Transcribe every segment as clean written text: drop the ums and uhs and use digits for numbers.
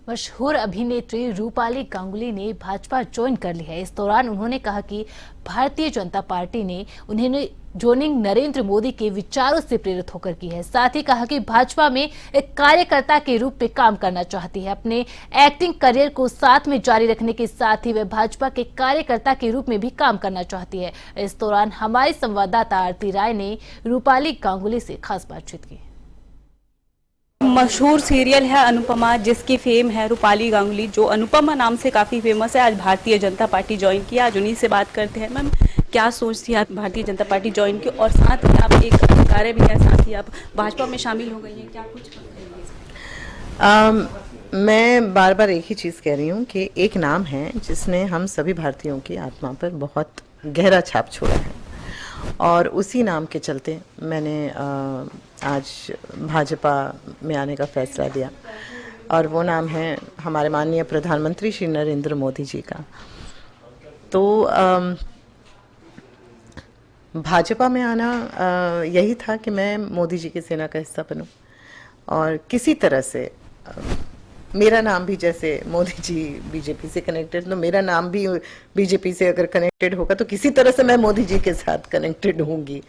मशहूर अभिनेत्री रूपाली गांगुली ने भाजपा ज्वाइन कर ली है। इस दौरान उन्होंने कहा कि भारतीय जनता पार्टी ने उन्हें ज्वाइनिंग नरेंद्र मोदी के विचारों से प्रेरित होकर की है। साथ ही कहा कि भाजपा में एक कार्यकर्ता के रूप में काम करना चाहती है। अपने एक्टिंग करियर को साथ में जारी रखने के साथ ही वह भाजपा के कार्यकर्ता के रूप में भी काम करना चाहती है। इस दौरान हमारी संवाददाता आरती राय ने रूपाली गांगुली से खास बातचीत की। मशहूर सीरियल है अनुपमा, जिसकी फेम है रूपाली गांगुली, जो अनुपमा नाम से काफ़ी फेमस है। आज भारतीय जनता पार्टी ज्वाइन किया। आज उन्हीं से बात करते हैं। मैम, क्या सोचती है आप भारतीय जनता पार्टी ज्वाइन की, और साथ में आप एक कार्य भी है, साथ ही आप भाजपा में शामिल हो गई हैं, क्या कुछ मैं बार बार एक ही चीज़ कह रही हूँ कि एक नाम है जिसने हम सभी भारतीयों की आत्मा पर बहुत गहरा छाप छोड़ा है, और उसी नाम के चलते मैंने आज भाजपा में आने का फैसला लिया, और वो नाम है हमारे माननीय प्रधानमंत्री श्री नरेंद्र मोदी जी का। तो भाजपा में आना यही था कि मैं मोदी जी की सेना का हिस्सा बनूं, और किसी तरह से मेरा नाम भी, जैसे मोदी जी बीजेपी से कनेक्टेड, तो मेरा नाम भी बीजेपी से अगर कनेक्टेड होगा तो किसी तरह से मैं मोदी जी के साथ कनेक्टेड होंगी।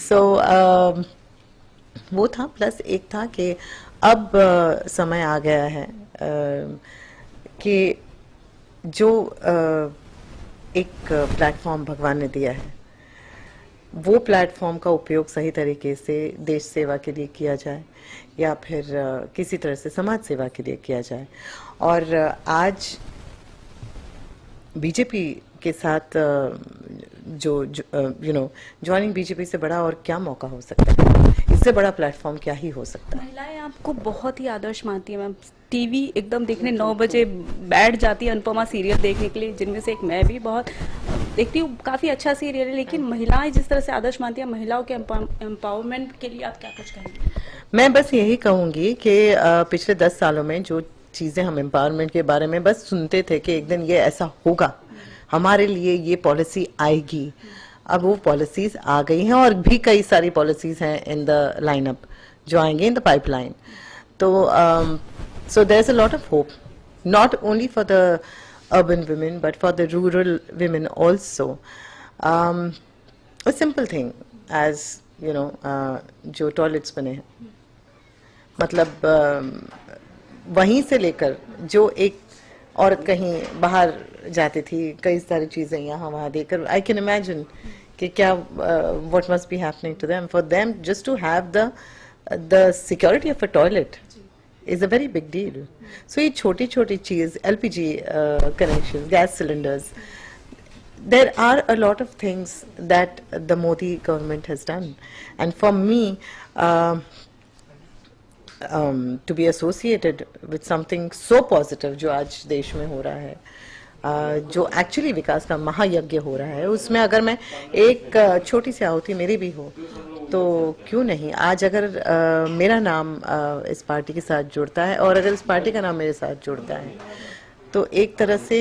सो वो था। प्लस एक था कि अब समय आ गया है कि जो एक प्लेटफॉर्म भगवान ने दिया है, वो प्लेटफॉर्म का उपयोग सही तरीके से देश सेवा के लिए किया जाए, या फिर किसी तरह से समाज सेवा के लिए किया जाए। और आज बीजेपी के साथ जो ज्वाइनिंग बीजेपी से बड़ा और क्या मौका हो सकता है, इससे बड़ा प्लेटफॉर्म क्या ही हो सकता है। महिलाएं आपको बहुत ही आदर्श मानती है मैम। टीवी एकदम देखने 9 बजे बैठ जाती है अनुपमा सीरियल देखने के लिए, जिनमें से एक मैं भी बहुत देखती हूँ। काफ़ी अच्छा सीरियल है, लेकिन महिलाएं जिस तरह से आदर्श मानती हैं, महिलाओं के एम्पावरमेंट के लिए आप क्या कुछ कहेंगे? मैं बस यही कहूँगी कि पिछले 10 सालों में जो चीज़ें हम एम्पावरमेंट के बारे में बस सुनते थे कि एक दिन ये ऐसा होगा, हमारे लिए ये पॉलिसी आएगी, अब वो पॉलिसीज आ गई हैं, और भी कई सारी पॉलिसीज हैं इन द लाइनअप जो आएंगे इन द पाइपलाइन। तो so there's a lot of hope, not only for the urban women but for the rural women also. A simple thing as you know, जो toilets बने हैं, मतलब वहीं से लेकर जो एक औरत कहीं बाहर जाती थी, कई सारी चीज़ें यहाँ वहाँ देखकर आई कैन इमेजिन कि क्या what must be happening to them. For them just to have the security of a toilet is a very big deal. So ये छोटी छोटी चीज़, LPG connections, gas cylinders, there are a lot of things that the Modi government has done, and for me to be associated with something so positive जो आज देश में हो रहा है, जो एक्चुअली विकास का महायज्ञ हो रहा है, उसमें अगर मैं एक छोटी सी आहुति मेरी भी हो तो क्यों नहीं। आज अगर मेरा नाम इस पार्टी के साथ जुड़ता है, और अगर इस पार्टी का नाम मेरे साथ जुड़ता है, तो एक तरह से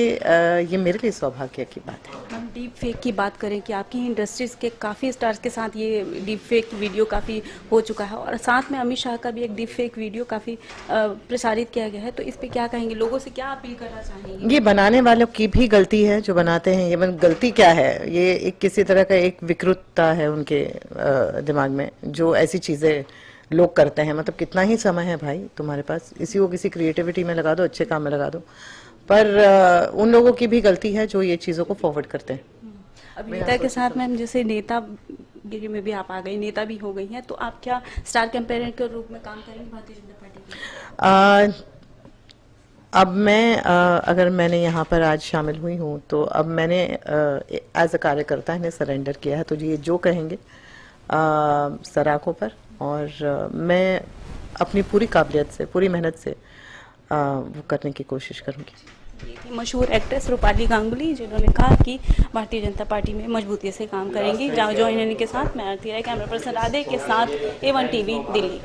ये मेरे लिए सौभाग्य की बात है। हम डीप फेक की बात करें कि आपकी इंडस्ट्रीज के काफ़ी स्टार्स के साथ ये डीप फेक वीडियो काफ़ी हो चुका है, और साथ में अमित शाह का भी एक डीप फेक वीडियो काफ़ी प्रसारित किया गया है, तो इस पे क्या कहेंगे? लोगों से क्या अपील करना चाहेंगे? ये बनाने वालों की भी गलती है, जो बनाते हैं। ये गलती क्या है, ये एक किसी तरह का एक विकृतता है उनके दिमाग में, जो ऐसी चीज़ें लोग करते हैं। मतलब कितना ही समय है भाई तुम्हारे पास, इसी को किसी क्रिएटिविटी में लगा दो, अच्छे काम में लगा दो। पर उन लोगों की भी गलती है जो ये चीज़ों को फॉरवर्ड करते हैं। अब नेता के साथ मैम, जैसे नेता गिरी में भी आप आ गई, नेता भी हो गई हैं, तो आप क्या स्टार कैंपेनर के रूप में काम करेंगे भारतीय जनता पार्टी की? अब मैं अगर मैंने यहाँ पर आज शामिल हुई हूँ, तो अब मैंने एज अ कार्यकर्ता इन्हें सरेंडर किया है, तो ये जो कहेंगे सराखों पर, और मैं अपनी पूरी काबिलियत से, पूरी मेहनत से वो करने की कोशिश करूँगी। मशहूर एक्ट्रेस रूपाली गांगुली, जिन्होंने कहा कि भारतीय जनता पार्टी में मजबूती से काम करेंगी। ज्वाइन होने के साथ मैं आरती राय, कैमरा पर्सन राधे के साथ A1 TV दिल्ली।